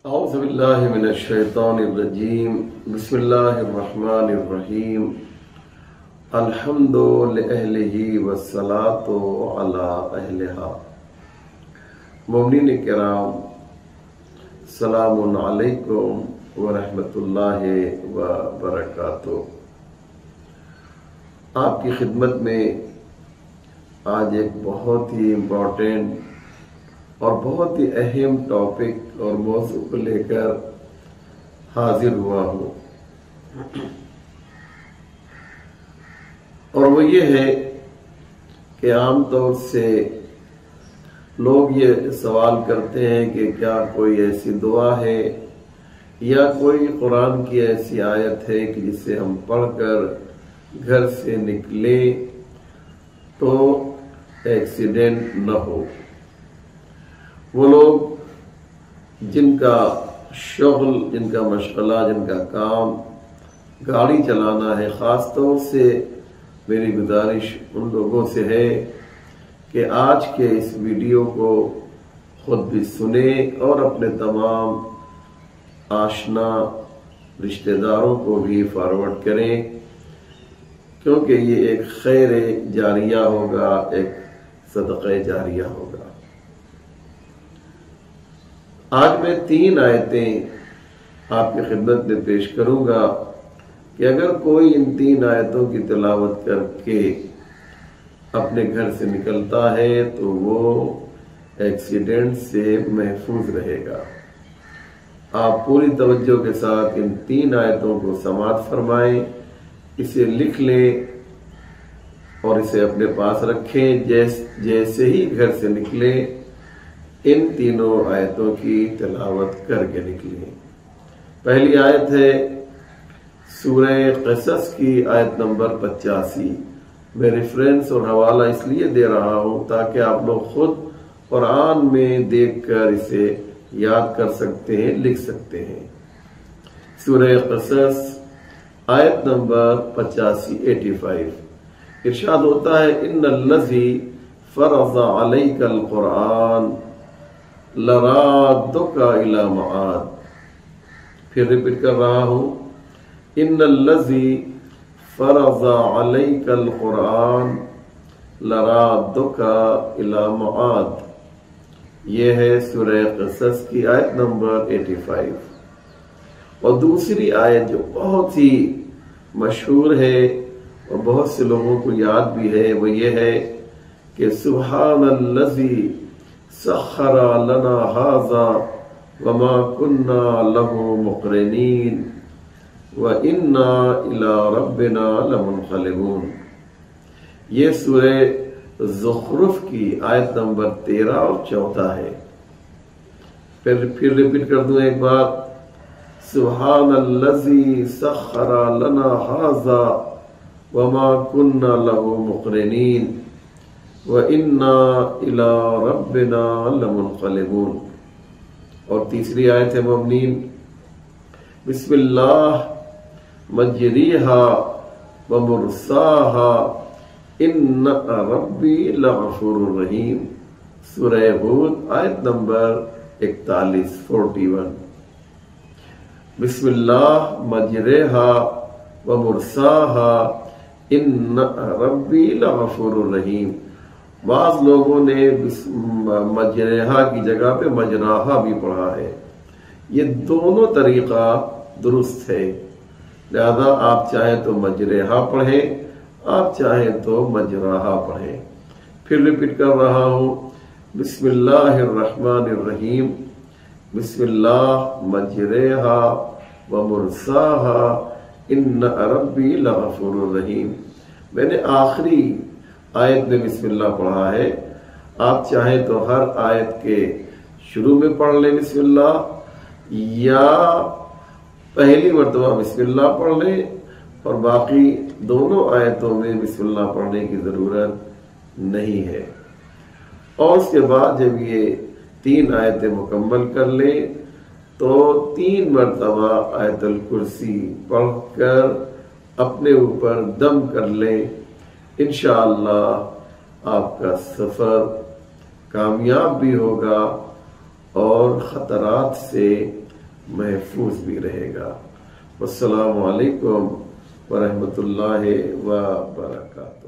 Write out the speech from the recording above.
اعوذ باللہ من الشیطان الرجیم بسم اللہ الرحمن الرحیم الحمد لأہلہ والصلاة علی اہلہا۔ مومنین کرام، السلام علیکم ورحمۃ اللہ وبرکاتہ۔ آپ کی خدمت میں آج ایک بہت ہی امپورٹنٹ اور بہت ہی اہم ٹاپک اور موضوع کو لے کر حاضر ہوا ہوں، اور وہ یہ ہے کہ عام طور سے لوگ یہ سوال کرتے ہیں کہ کیا کوئی ایسی دعا ہے یا کوئی قرآن کی ایسی آیت ہے کہ جسے ہم پڑھ کر گھر سے نکلے تو ایکسیڈنٹ نہ ہو۔ وہ لوگ جن کا شغل، جن کا مشغلہ، جن کا کام گاڑی چلانا ہے، خاص طور سے میری گزارش ان لوگوں سے ہے کہ آج کے اس ویڈیو کو خود بھی سنیں اور اپنے تمام آشنا رشتہ داروں کو بھی فارورڈ کریں، کیونکہ یہ ایک خیر جاریہ ہوگا، ایک صدقہ جاریہ ہوگا۔ آج میں 3 آیتیں آپ کی خدمت میں پیش کروں گا کہ اگر کوئی ان 3 آیتوں کی تلاوت کر کے اپنے گھر سے نکلتا ہے تو وہ ایکسیڈنٹ سے محفوظ رہے گا۔ آپ پوری توجہ کے ساتھ ان 3 آیتوں کو سماعت فرمائیں، اسے لکھ لیں اور اسے اپنے پاس رکھیں۔ جیسے ہی گھر سے نکلیں ان تینوں آیتوں کی تلاوت کر کے نکلیں۔ پہلی آیت ہے سورہ قصص کی آیت نمبر 85۔ میں ریفرنس اور حوالہ اس لیے دے رہا ہوں تاکہ آپ لوگ خود قرآن میں دیکھ کر اسے یاد کر سکتے ہیں، لکھ سکتے ہیں۔ سورہ قصص آیت نمبر 85 ارشاد ہوتا ہے ان الذی فرض علیک القرآن لرادک الی معاد۔ پھر ریپیٹ کر رہا ہوں، ان الذی فرض علیک القرآن لرادک الی معاد۔ یہ ہے سورہ قصص کی آیت نمبر 85۔ اور دوسری آیت جو بہت ہی مشہور ہے اور بہت سے لوگوں کو یاد بھی ہے، وہ یہ ہے کہ سبحان الذی سخر لنا ھذا وما كنا له مقرنین وإنا إلی ربنا لمنقلبون۔ یہ سورہ زخرف کی آیت نمبر 13 اور 14 ہے۔ پھر ریپیٹ کر دوں ایک بار، سبحان الذی سخر لنا ھذا وما كنا له مقرنین وَإِنَّا إِلَىٰ رَبِّنَا لَمُنْقَلِبُونَ۔ اور تیسری آیت ہے مومنین، بسم اللہ مجریہا ومرساہا ان ربی لغفور رحیم۔ سورہ ہود آیت نمبر 41۔ بسم اللہ مجریہا ومرساہا ان ربی لغفور رحیم۔ بعض لوگوں نے مجرہا کی جگہ پہ مجراہا بھی پڑھا ہے، یہ دونوں طریقہ درست ہے، لہذا آپ چاہیں تو مجرہا پڑھیں، آپ چاہیں تو مجراہا پڑھیں۔ پھر ریپیٹ کر رہا ہوں، بسم اللہ الرحمن الرحیم، بسم اللہ مجرہا ومرساہا ان ربی لغفور رحیم۔ میں نے آخری آیت میں بسم اللہ پڑھا ہے، آپ چاہیں تو ہر آیت کے شروع میں پڑھ لیں بسم اللہ، یا پہلی مرتبہ بسم اللہ پڑھ لیں اور باقی دونوں آیتوں میں بسم اللہ پڑھنے کی ضرورت نہیں ہے۔ اور اس کے بعد جب یہ 3 آیتیں مکمل کر لیں تو 3 مرتبہ آیت الکرسی پڑھ کر اپنے اوپر دم کر لیں۔ انشاءاللہ آپ کا سفر کامیاب بھی ہوگا اور خطرات سے محفوظ بھی رہے گا۔ والسلام علیکم ورحمۃ اللہ وبرکاتہ۔